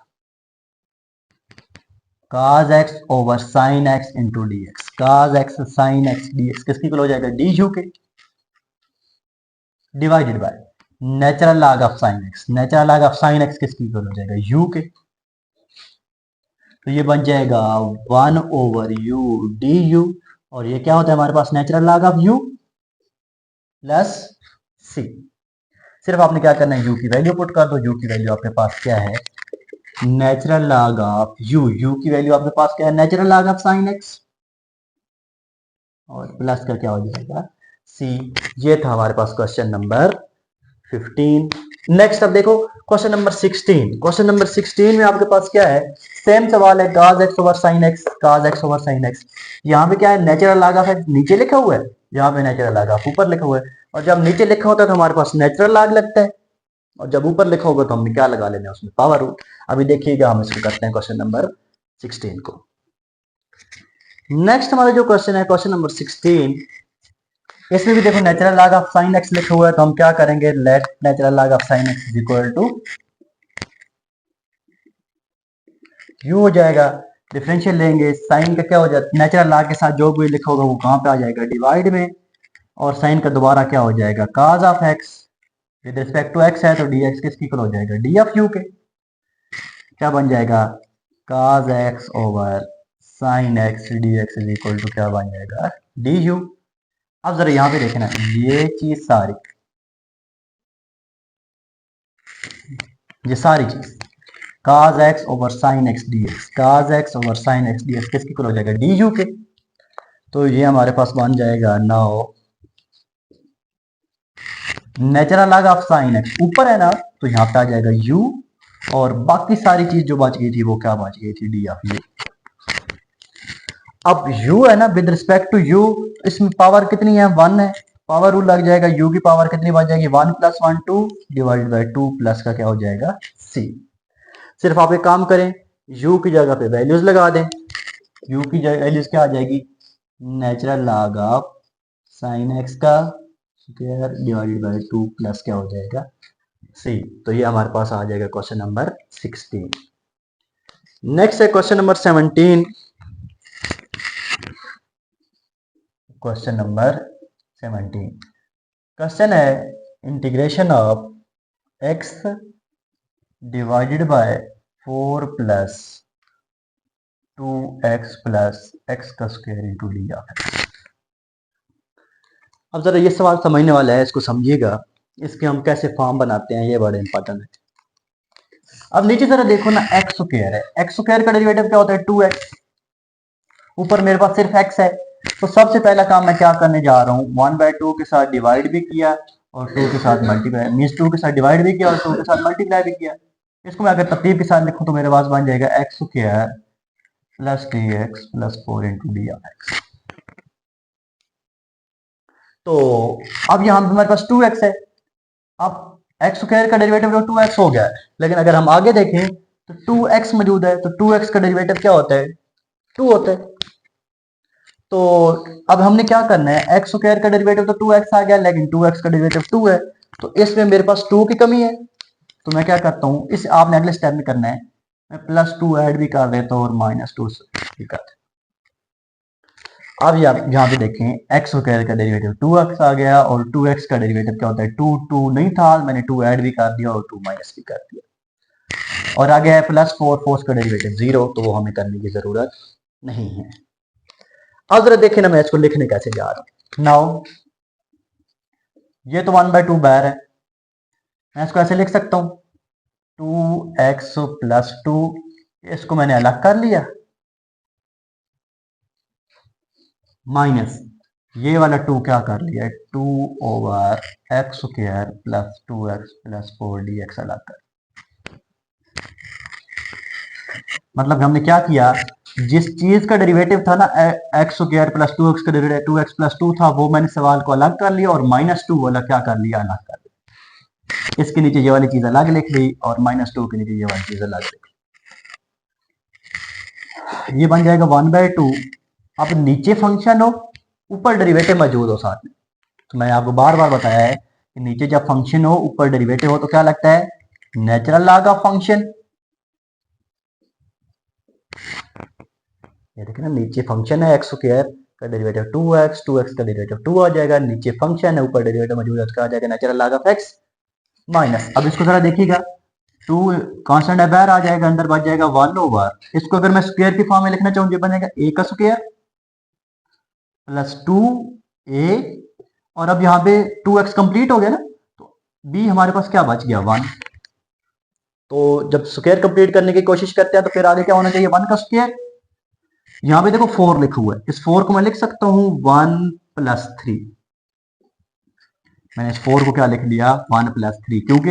cos x over sin x into D x, cos x sin x dx किसकी इक्वल हो जाएगा, डी यू के, divided by natural log of sin x। Natural log of sin x किसकी इक्वल हो जाएगा, u के। तो ये बन जाएगा 1/u du, और ये क्या होता है हमारे पास, natural log of u plus c। सिर्फ आपने क्या करना है, u की वैल्यू पुट कर दो। u की वैल्यू आपके पास क्या है, नेचुरल लॉग ऑफ u की वैल्यू आपके पास क्या है, natural log of sin x, और प्लस का क्या हो जाएगा, c। ये था हमारे पास क्वेश्चन नंबर 15। नेक्स्ट अब देखो क्वेश्चन नंबर 16। क्वेश्चन नंबर 16 में आपके पास क्या है, सेम सवाल है, cos x over sin x, cos x over sin x। यहाँ पे क्या है, नेचुरल लॉग ऑफ x नीचे लिखा हुआ है, यहाँ पे नेचुरल लॉग ऑफ ऊपर लिखा हुआ है। और जब नीचे लिखा होता है तो हमारे पास नेचुरल लॉग लगता है, और जब ऊपर लिखा होगा तो हमने क्या लगा लेना है उसमें, पावर रूट। अभी देखिएगा हम इसको करते हैं क्वेश्चन नंबर 16 को। नेक्स्ट हमारा जो क्वेश्चन है क्वेश्चन नंबर 16, इसमें भी देखो natural log of sin x लिखा हुआ है, तो हम क्या करेंगे, let natural log of sin x is equal to u हो जाएगा। डिफरेंशियल लेंगे, साइन का क्या हो जाता है, नेचुरल लॉग के साथ जो भी लिखा होगा वो कहाँ पे आ जाएगा, डिवाइड में, और साइन का दोबारा क्या हो जाएगा, cos of x। With respect to x है तो dx किसकी इक्वल हो जाएगा, d ऑफ u के। क्या बन जाएगा, cos x over sin x dx is equal to क्या बन जाएगा, du। अब जरा यहां पे देखना, ये चीज सारी, ये सारी चीज cos x over sin x dx, cos x over sin x dx किसकी इक्वल हो जाएगा, du के। तो ये हमारे पास बन जाएगा now natural log of sin x ऊपर है ना, तो यहाँ पे आ जाएगा u, और बाकी सारी चीज जो बच गई थी वो क्या बच गई थी, d ऑफ u। अब u है ना, विद रिस्पेक्ट टू u, इसमें पावर कितनी है, 1 है, पावर रूल लग जाएगा, u की पावर कितनी बन जाएगी, 1 + 1 2 डिवाइडेड बाय 2 प्लस का क्या हो जाएगा, c। सिर्फ आप एक काम करें, u की जगह पे वैल्यूज लगा दें। u की जगह वैल्यूज क्या आ जाएगी, natural log of sin x का स्क्वायर डिवाइडेड बाय 2 प्लस क्या हो जाएगा, c। तो ये हमारे पास आ जाएगा क्वेश्चन नंबर 16। नेक्स्ट है question number 17। Question number 17 question है, integration of x divided by 4 plus 2x plus x का square into d of x। अब जरा ये सवाल समझने वाला है, इसको समझिएगा, इसके हम कैसे फॉर्म बनाते हैं ये बड़ा इंपॉर्टेंट है। अब नीचे जरा देखो ना, एक्स स्क्वायर है, एक्स स्क्वायर का डेरिवेटिव क्या होता है, 2x। ऊपर मेरे पास सिर्फ x है, तो सबसे पहला काम मैं क्या करने जा रहा हूँ, 1/2 के साथ डिवाइड भी किया और 2 के साथ मल्टीप्लाई, मीन्स 2 के साथ डिवाइड भी किया और 2 के साथ मल्टीप्लाई भी किया। इसको मैं अगर तरतीब के साथ लिखूं तो मेरे पास बन जाएगा x square plus dx plus 4 into d of x. तो अब यहाँ पे हमारे पास 2x है, अब एक्स स्क्वायर का डेरिवेटिव तो 2x हो गया है, लेकिन अगर हम आगे देखें तो 2x मौजूद है, तो 2x का डेरिवेटिव क्या होता है, 2 होता है। तो अब हमने क्या करना है, एक्स स्क्वायर का डेरिवेटिव तो 2x आ गया, लेकिन 2x का डेरिवेटिव 2 है, तो इसमें मेरे पास 2 की कमी है। तो मैं क्या करता हूँ, इस आपने अगले स्टेप में करना है, मैं +2 ऐड भी कर देता हूँ और -2 भी कर देता हूँ। अब यहाँ पे देखें, एक्स स्क्वायर का डेरिवेटिव 2x आ गया, और 2x का डेरिवेटिव क्या होता है, 2 2 नहीं था, मैंने 2 ऐड भी कर दिया और 2 माइनस भी कर दिया। और आगे है +4, 4 का डेरिवेटिव 0, तो वो हमें करने की जरूरत नहीं है। अब जरा देखें ना मैं इसको लिखने कैसे जा रहा हूं। नाउ ये तो 1/2 बाहर है, मैं इसको ऐसे लिख सकता हूं 2x + 2, इसको मैंने अलग कर लिया, माइनस ये वाला 2 क्या कर लिया 2/x² + 2x + 4 dx अलग कर। मतलब हमने क्या किया, जिस चीज का डेरिवेटिव था ना x² + 2x का डेरिवेटिव 2x + 2 था, वो मैंने सवाल को अलग कर लिया और -2 वाला क्या कर लिया, अलग कर लिया। इसके नीचे ये वाली चीज अलग लिख ली और -2 के नीचे ये वाली चीज अलग लिख ली। ये बन जाएगा 1/2। अब नीचे फंक्शन हो, ऊपर डेरिवेटिव मौजूद हो साथ में, तो मैंने आपको बार बार बताया है कि नीचे जब फंक्शन हो ऊपर डेरिवेटिव हो तो क्या लगता है, नेचुरल लॉग ऑफ फंक्शन। ये देखिए ना, नीचे फंक्शन है x² का डेरिवेटिव 2x, 2x का डेरिवेटिव 2 आ जाएगा, नीचे फंक्शन है ऊपर डेरिवेटिव मौजूद है, तो क्या आ जाएगा natural log of x minus. अब इसको जरा देखिएगा, 2 कांस्टेंट है बाहर आ जाएगा, अंदर बच जाएगा 1/, इसको अगर मैं स्क्वायर की फॉर्म में लिखना चाहूँ, ये बनेगा a का स्क्वायर + 2a, और अब यहाँ पे 2x कंप्लीट हो गया ना, तो b हमारे पास क्या बच गया 1। तो जब स्क्वायर कंप्लीट करने की कोशिश करते हैं तो फिर आगे क्या होना चाहिए, 1 का स्क्वायर। यहां पे देखो 4 लिखा हुआ है, इस 4 को मैं लिख सकता हूं 1 + 3। मैंने इस 4 को क्या लिख लिया 1 + 3, क्योंकि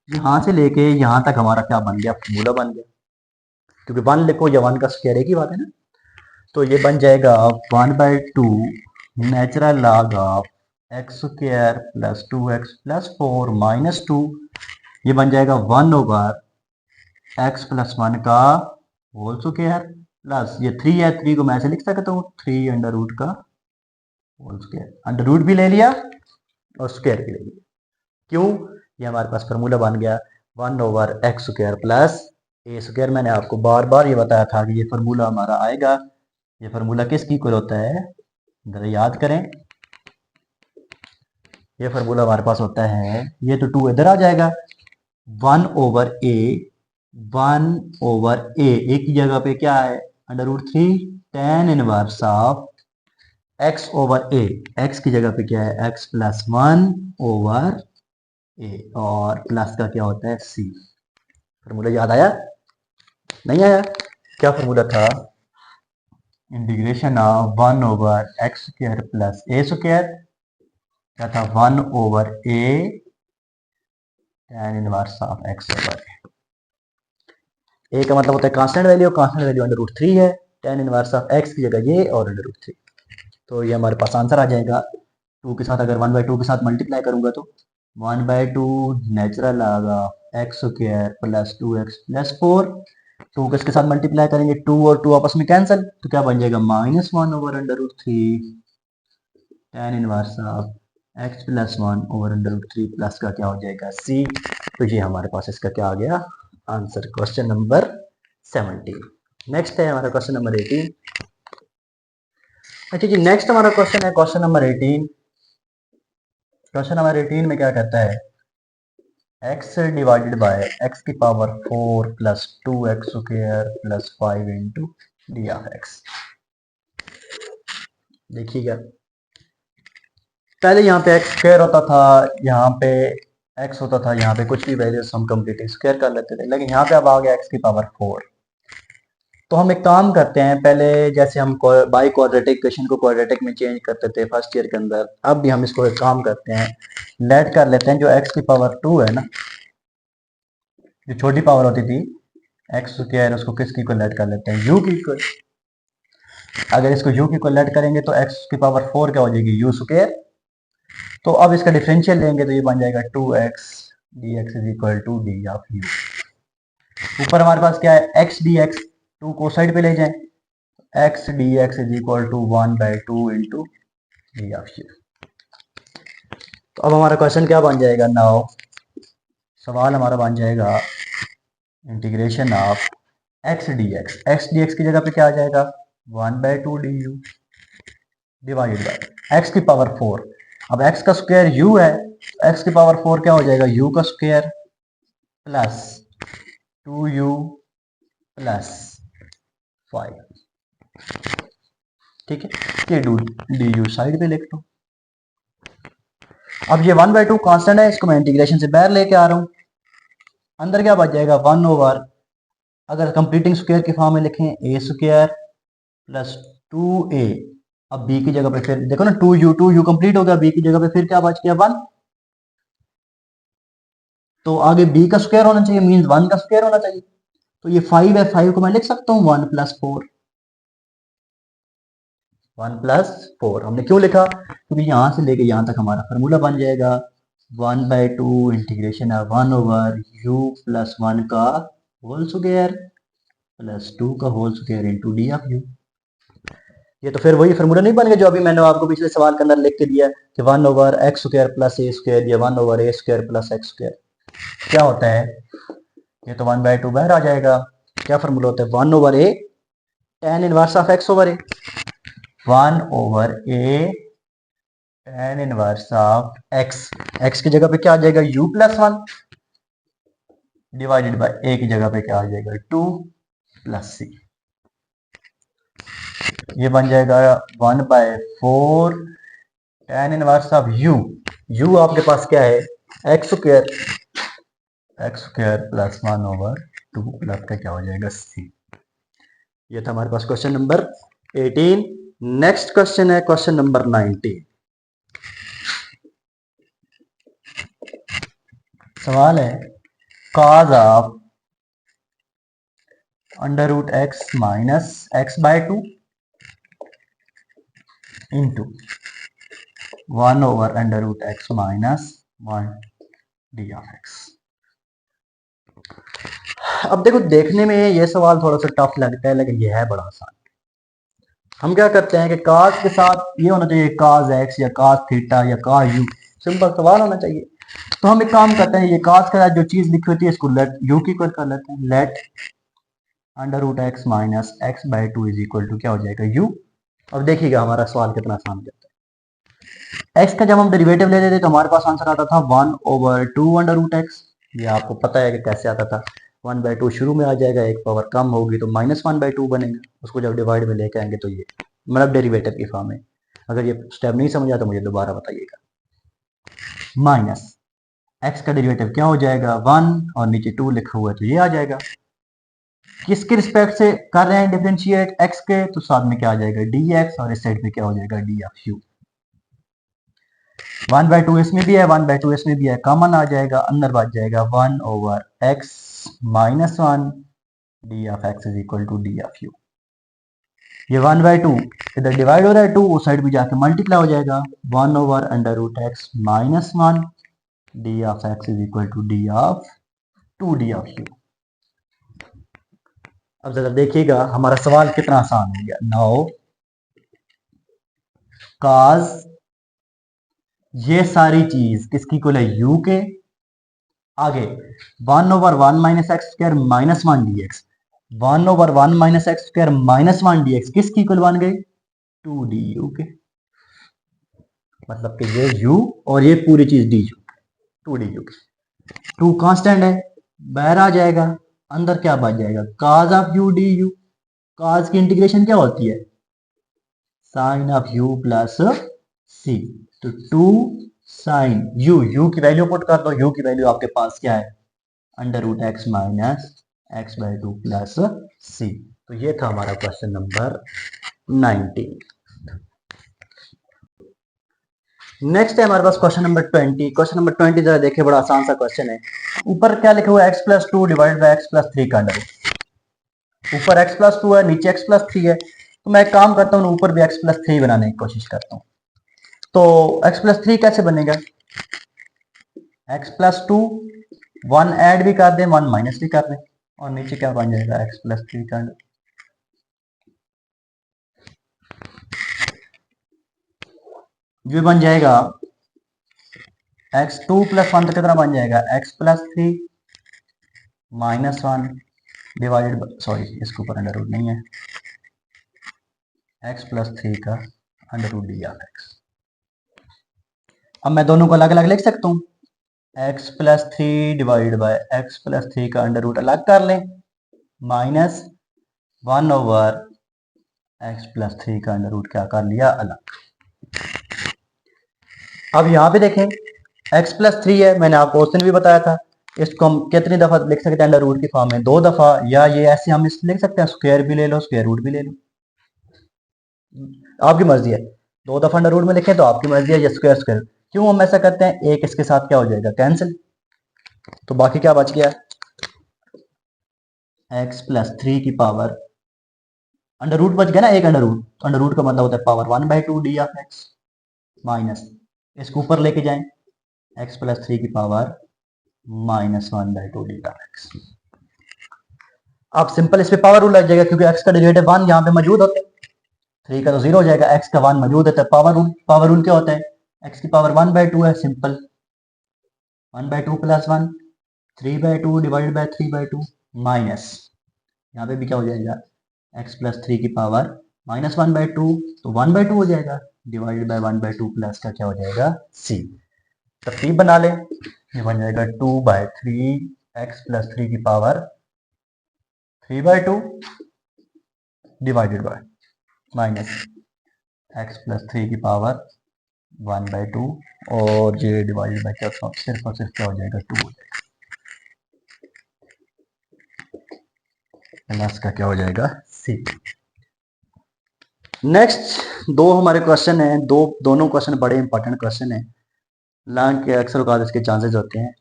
यहां से लेके यहां तक हमारा क्या बन गया, फॉर्मूला बन गया। क्योंकि 1 लिखो या 1 का स्क्वायर एक ही बात है ना। तो ये बन जाएगा 1/2 natural log of x² + 2x + 4 - 2, ये बन जाएगा 1/x + 1 का होल स्क्वायर प्लस ये 3 है, 3 को मैं ऐसे लिख सकता हूँ 3 का होल स्क्वायर, अंडर रूट भी ले लिया और स्क्वायर भी ले लिया। क्यों, ये हमारे पास फार्मूला बन गया 1/x² + a²। मैंने आपको बार बार ये बताया था कि ये फार्मूला हमारा आएगा, ये फार्मूला किसकी इक्वल होता है, जरा याद करें। ये फार्मूला हमारे पास होता है, ये तो 2 इधर आ जाएगा, 1/a, 1/a, एक ही जगह पे क्या है √3 tan inverse of x/a, x की जगह पे क्या है x + 1/a, और प्लस का क्या होता है c। फार्मूला याद आया, नहीं आया, क्या फार्मूला था, इंटीग्रेशन ऑफ 1/x² + a², क्या था 1/a tan inverse of x/a। a का मतलब होता है कांस्टेंट वैल्यू, कांस्टेंट वैल्यू √3 है, tan इनवर्स ऑफ x की जगह ये और √3। तो ये हमारे पास आंसर आ जाएगा। 2 के साथ अगर 1/2 के साथ मल्टीप्लाई करूंगा तो 1/2 नेचुरल आएगा x² + 2x + 4, 2 के साथ मल्टीप्लाई करेंगे 2 और 2 आपस में कैंसिल, तो क्या बन जाएगा -1/√3 tan inverse of x + 1/√3 plus का क्या हो जाएगा c। तो ये हमारे पास इसका क्या आ गया आंसर, क्वेश्चन नंबर 17। नेक्स्ट है हमारा क्वेश्चन नंबर 18। अच्छा जी, नेक्स्ट हमारा क्वेश्चन है क्वेश्चन नंबर 18। क्वेश्चन नंबर 18 में क्या कहता है, x डिवाइडेड बाय x की power 4 + 2x² + 5 × d of x। देखिएगा, पहले यहाँ पे x² होता था, यहाँ पे x होता था, यहाँ पे कुछ भी वैल्यूज हम कंप्लीटली स्क्वायर कर लेते थे, लेकिन यहाँ पे अब आ गया x की पावर 4। तो हम एक काम करते हैं, पहले जैसे हम बाई क्वाड्रेटिक इक्वेशन को क्वाड्रेटिक में चेंज करते थे फर्स्ट ईयर के अंदर, अब भी हम इसको एक काम करते हैं, लेट कर लेते हैं जो x की पावर 2 है ना, जो छोटी पावर होती थी x², उसको किसकी इक्वल लेट कर लेते हैं u की इक्वल। अगर इसको u की इक्वल लेट करेंगे तो x की पावर 4 क्या हो जाएगी u²। तो अब इसका डिफरेंशियल लेंगे तो ये बन जाएगा 2x dx = d of u। ऊपर हमारे पास क्या है x dx, 2 को साइड पे ले जाएं, x dx = 1/2 × d of u। तो अब हमारा क्वेश्चन क्या बन जाएगा, नाउ सवाल हमारा बन जाएगा इंटीग्रेशन ऑफ x dx की जगह पे क्या आ जाएगा 1/2 du डिवाइडेड बाय x की पावर 4। अब x का स्क्वायर u है, x की पावर 4 क्या हो जाएगा u का स्क्वायर प्लस 2u प्लस 5, ठीक है। ये डी यू साइड पे लिख दो। अब ये 1/2 कांस्टेंट है, इसको मैं इंटीग्रेशन से बाहर लेके आ रहा हूं। अंदर क्या बच जाएगा 1/, अगर कंप्लीटिंग स्क्वायर की फॉर्म में लिखें ए स्क्वायर प्लस 2a। अब b की जगह पे फिर देखो ना 2u कंप्लीट हो गया, b की जगह पे फिर क्या बच गया 1, तो आगे b का स्क्वायर होना चाहिए, मींस 1 का स्क्वायर होना चाहिए। तो ये 5 है, 5 को मैं लिख सकता हूँ 1 + 4। 1 + 4 हमने क्यों लिखा, क्योंकि यहां से लेके यहां तक हमारा फार्मूला बन जाएगा 1/2 इंटीग्रेशन है 1/u + 1 का होल स्क्वायर प्लस 2 का whole square into d of u. ये तो फिर वही फार्मूला नहीं बन गया जो अभी मैंने आपको पिछले सवाल के अंदर लिख के दिया कि 1/x² + a² या 1/a² + x²। क्या होता है, ये तो 1/2 बाहर आ जाएगा। क्या फार्मूला होता है 1/a tan inverse of x over a, 1/a tan inverse of x की जगह पे क्या आ जाएगा u + 1 डिवाइडेड बाय a की जगह पे क्या आ जाएगा 2 + c। ये बन जाएगा 1/4 tan इनवर्स ऑफ u आपके पास क्या है x² + 1/2 प्लस का क्या हो जाएगा c। ये था हमारे पास क्वेश्चन नंबर 18। नेक्स्ट क्वेश्चन है क्वेश्चन नंबर 19। सवाल है cos of √x - x/2 into 1/√x - 1 d of x। अब देखो देखने में ये सवाल थोड़ा सा टफ लगता है, लेकिन ये है बड़ा आसान। हम क्या करते हैं कि cos के साथ ये होना चाहिए cos x या cos थीटा या cos u, सिंपल सवाल होना चाहिए। तो हम एक काम करते हैं, ये cos के साथ जो चीज लिखी होती है इसको लेट u की इक्वल कर लेते हैं। Let √x - x/2 is equal to क्या हो जाएगा u। अब देखिएगा हमारा सवाल कितना आसान जाता है। x का जब हम डेरिवेटिव ले लेते तो हमारे पास आंसर आता था 1/2 √x। ये आपको पता है कि कैसे आता था, 1/2 शुरू में आ जाएगा, एक पावर कम होगी तो -1/2 बनेगा, उसको जब डिवाइड में लेके आएंगे तो ये मतलब डेरिवेटिव की फॉर्म में। अगर ये स्टेप नहीं समझा तो मुझे दोबारा बताइएगा। माइनस x का डेरिवेटिव क्या हो जाएगा 1 और नीचे 2 लिखा हुआ है तो ये आ जाएगा। किसके रिस्पेक्ट से कर रहे हैं डिफरेंशिएट x के, तो साथ में क्या आ जाएगा dx और इस साइड पे क्या हो जाएगा d ऑफ u। 1/2 इसमें भी है 1/2 इसमें भी है, कॉमन आ जाएगा, अंदर बच जाएगा 1/x - 1 d of x is equal to d of u। ये 1/2 इधर डिवाइड हो रहा है, 2 उस साइड भी जाके मल्टीप्लाई हो जाएगा 1/√x - 1 d of x is equal to d of 2 d of u। अब जरा देखिएगा हमारा सवाल कितना आसान हो गया। नाउ cos ये सारी चीज किसकी इक्वल है u के, आगे 1/1 - x² - 1 dx, 1/1 - x² - 1 dx किसकी इक्वल बन गई 2du के। मतलब कि ये u और ये पूरी चीज du 2du के। 2 कांस्टेंट है, बाहर आ जाएगा, अंदर क्या बच जाएगा cos of u du। cos की इंटीग्रेशन क्या होती है sin of u plus c, तो 2 sin u की वैल्यू पुट कर दो, u की वैल्यू आपके पास क्या है √x - x/2 प्लस c। तो ये था हमारा क्वेश्चन नंबर 19। नेक्स्ट है हमारे पास क्वेश्चन नंबर 20। क्वेश्चन नंबर 20 जरा देखिए, बड़ा आसान सा क्वेश्चन है। ऊपर क्या लिखा हुआ है x+2 डिवाइड बाय x+3 का अंडर। ऊपर x+2 है, नीचे x+3 है, तो मैं एक काम करता हूँ ऊपर भी x+3 बनाने की कोशिश करता हूँ। तो x+3 कैसे बनेगा, x+2 1 ऐड भी कर दें 1 माइनस भी कर दें, और नीचे क्या बन जाएगा x+3 का अंडर। ये बन जाएगा x2 + 1 तो कितना बन जाएगा x+3 -1 डिवाइडेड, सॉरी इसके ऊपर अंडर रूट नहीं है, x+3 का under root d of x। अब मैं दोनों को अलग अलग लिख सकता हूँ, x plus three divide by x plus three का अंडर रूट अलग कर लें, माइनस 1/, एक्स प्लस थ्री का अंडर रूट क्या कर लिया अलग। अब यहाँ पे देखें एक्स प्लस थ्री है, मैंने आपको उस दिन भी बताया था, इसको हम कितनी दफा लिख सकते हैं अंडर रूट की फॉर्म में, 2 दफा, या ये ऐसे हम इस लिख सकते हैं स्क्वायर भी ले लो स्क्वायर रूट भी ले लो, आपकी मर्जी है। 2 दफा अंडर रूट में लिखें तो आपकी मर्जी है, या स्क्वायर स्क्वायर। क्यों हम ऐसा करते हैं, एक इसके साथ क्या हो जाएगा कैंसिल, तो बाकी क्या बच गया, एक्स प्लस थ्री की पावर, अंडर रूट बच गया ना एक अंडर रूट, तो अंडर रूट का मतलब होता है power 1/2 D of x, minus इसको ऊपर लेके जाएं, एक्स प्लस थ्री की पावर -1/2 डी ऑफ एक्स। अब सिंपल इस पे पावर रूल लग जाएगा, क्योंकि एक्स का डेरिवेटिव 1 यहाँ पे मौजूद होता है, 3 का तो 0 हो जाएगा, एक्स का 1 मौजूद होता है, पावर रूल क्या होता है, एक्स की पावर 1/2 है, simple 1/2 plus 1, 3/2 divide by 3/2, minus यहाँ पे भी क्या हो जाएगा, एक्स प्लस थ्री की पावर -1/2, तो 1/2 हो जाएगा, डिवाइड बाय 1/2 प्लस का क्या हो जाएगा सी। तरतीब बना ले, ये बन जाएगा 2/3 एक्स प्लस थ्री की power 3/2 divided by minus x plus three की पावर 1/2, और ये डिवाइडेड बाय क्या सिर्फ और सिर्फ क्या हो जाएगा 2 हो जाएगा, प्लस का क्या हो जाएगा सी। नेक्स्ट दो हमारे क्वेश्चन हैं, दोनों क्वेश्चन बड़े इंपॉर्टेंट क्वेश्चन हैं, लॉन्ग के अक्सर औकात इसके चांसेस होते हैं।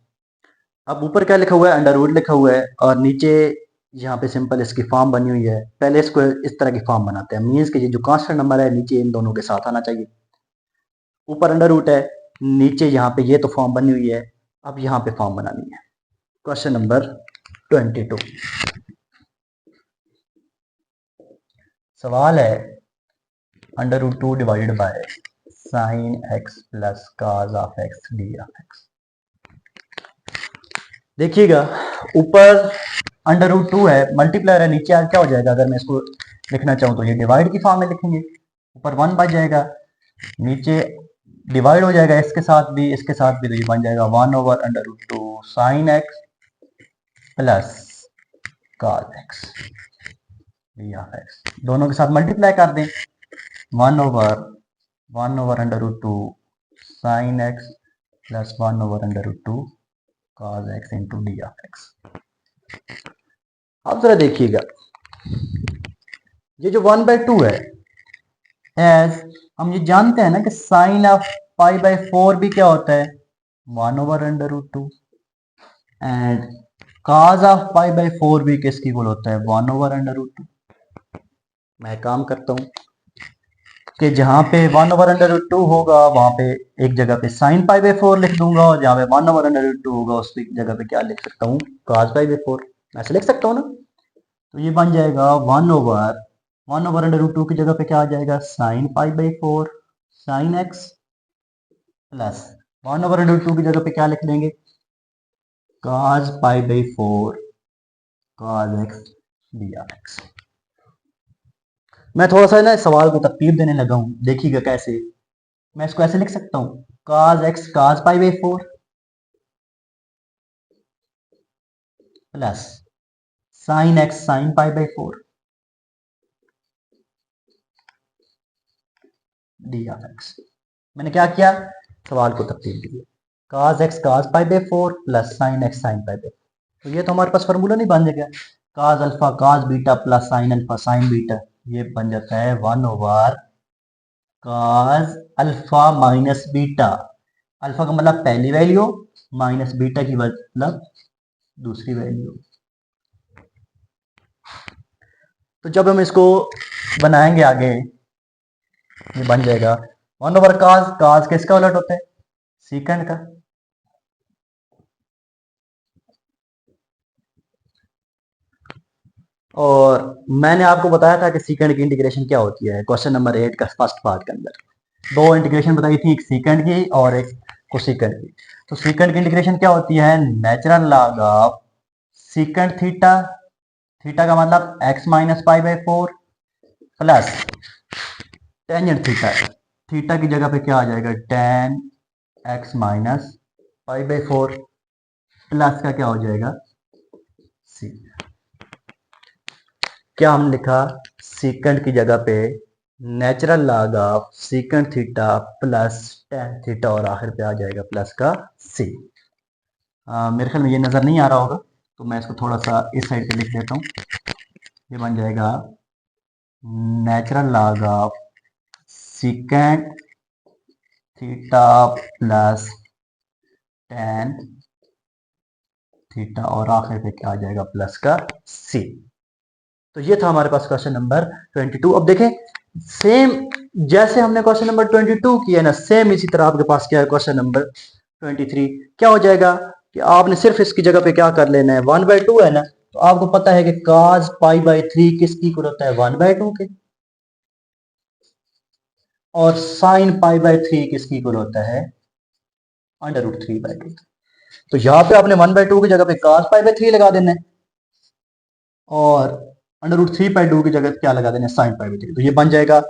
अब ऊपर क्या लिखा हुआ है, अंडर रूट लिखा हुआ है, और नीचे यहाँ पे सिंपल इसकी फॉर्म बनी हुई है। पहले इसको इस तरह की फॉर्म बनाते हैं, मीन्स कि ये जो कांस्टेंट नंबर है नीचे इन दोनों के साथ आना चाहिए, ऊपर अंडर रूट है, नीचे यहाँ पे ये तो फॉर्म बनी हुई है, अब यहाँ पे फॉर्म बनानी है। क्वेश्चन नंबर 22 सवाल है, under root 2 divided by sine x plus cos of x d of x. देखिएगा ऊपर अंडर रूट 2 है, मल्टीप्लायर है, नीचे आज क्या हो जाएगा, अगर मैं इसको लिखना चाहूँ तो ये डिवाइड की फॉर्म में लिखेंगे, ऊपर 1 बच जाएगा, नीचे डिवाइड हो जाएगा इसके साथ भी इसके साथ भी, तो ये बन जाएगा 1/√2 sign x plus cos x d of x, दोनों के साथ मल्टीप्लाई कर दें, 1/√2 sign x plus 1/√2 cos x into d of x. अब जरा देखिएगा, ये जो 1/2 है, एज हम ये जानते हैं ना कि साइन ऑफ π/4 भी क्या होता है 1/√2, एंड कॉस ऑफ π/4 भी किसकी इक्वल होता है 1/√2। मैं काम करता हूं कि जहां पे 1/√2 होगा वहां पे एक जगह पे साइन π/4 लिख दूंगा, और जहां पे 1/√2 होगा उस जगह पे क्या लिख सकता हूँ cos π/4, ऐसे लिख सकता हूँ ना। तो ये बन जाएगा 1/√2 की जगह पे क्या आ जाएगा साइन π/4 साइन एक्स प्लस 1/√2 की जगह पे क्या लिख देंगे cos π/4 cos x D of x. मैं थोड़ा सा ना सवाल को तरतीब देने लगा हूं, देखिएगा कैसे, मैं इसको ऐसे लिख सकता हूं cos x cos π/4 plus sine x sine π/4 d of x. मैंने क्या किया, सवाल को तरतीब दी, cos x cos π/4 plus sine x sine π/4, तो ये तो हमारे पास फार्मूला नहीं बन जाएगा, cos alpha cos beta plus sine alpha sign beta, ये बन जाता है 1/cos alpha minus beta, alpha का मतलब पहली वैल्यू, माइनस बीटा की मतलब दूसरी वैल्यू। तो जब हम इसको बनाएंगे आगे, ये बन जाएगा 1/cos, cos किसका उलट होता है सीकेंड का, और मैंने आपको बताया था कि सीकेंड की इंटीग्रेशन क्या होती है क्वेश्चन नंबर 8 का फर्स्ट पार्ट के अंदर, दो इंटीग्रेशन बताई थी, एक सीकेंड की और एक कोसेकेंड की। तो सीकेंड की इंटीग्रेशन क्या होती है, natural log of secant theta, theta का मतलब x minus π/4 plus tangent theta, theta की जगह पे क्या आ जाएगा tan x माइनस π/4 प्लस का क्या हो जाएगा c। क्या हमने लिखा, सीकेंड की जगह पे natural log of secant theta plus tan theta और आखिर पे आ जाएगा प्लस का c। मेरे ख्याल में ये नज़र नहीं आ रहा होगा, तो मैं इसको थोड़ा सा इस साइड पे लिख देता हूँ। ये बन जाएगा natural log of secant theta plus tan theta और आखिर पे क्या आ जाएगा प्लस का c। तो ये था हमारे पास क्वेश्चन नंबर 22। अब देखें सेम जैसे हमने क्वेश्चन नंबर 22 किया ना, सेम इसी तरह आपके पास क्या है क्वेश्चन नंबर 23। क्या हो जाएगा कि आपने सिर्फ इसकी जगह पे क्या कर लेना है, 1/2 है ना, तो आपको पता है कि cos π/3 किसकी इक्वल होता है 1/2 के, और sin π/3 किसकी इक्वल होता है √3/2। तो यहाँ पे आपने 1/2 की जगह पे cos π/3 लगा देना है, और √3/2 की जगह क्या लगा देना है sin π/3। तो ये बन जाएगा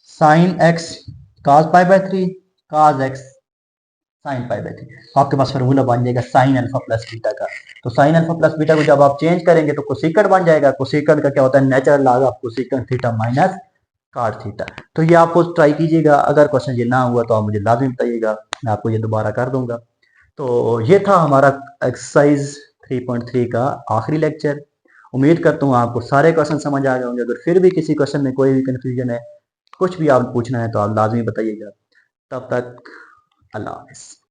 sin x cos π/3 cos x sin π/3। आपके पास फार्मूला बन जाएगा sin अल्फा प्लस बीटा का। तो sin अल्फा प्लस बीटा को जब आप चेंज करेंगे तो कोसेकंड बन जाएगा। कोसेकंड का क्या होता है, natural log of cosecant theta minus cot theta. तो ये आपको ट्राई कीजिएगा, अगर क्वेश्चन ये ना हुआ तो आप मुझे लाजमी बताइएगा, मैं आपको ये दोबारा कर दूंगा। तो ये था हमारा एक्सरसाइज 3.3 का आखिरी लेक्चर। उम्मीद करता हूँ आपको सारे क्वेश्चन समझ आ गए होंगे। अगर फिर भी किसी क्वेश्चन में कोई भी कंफ्यूजन है, कुछ भी आप पूछना है, तो आप लाजमी बताइएगा। तब तक अल्लाह हाफ़िज़।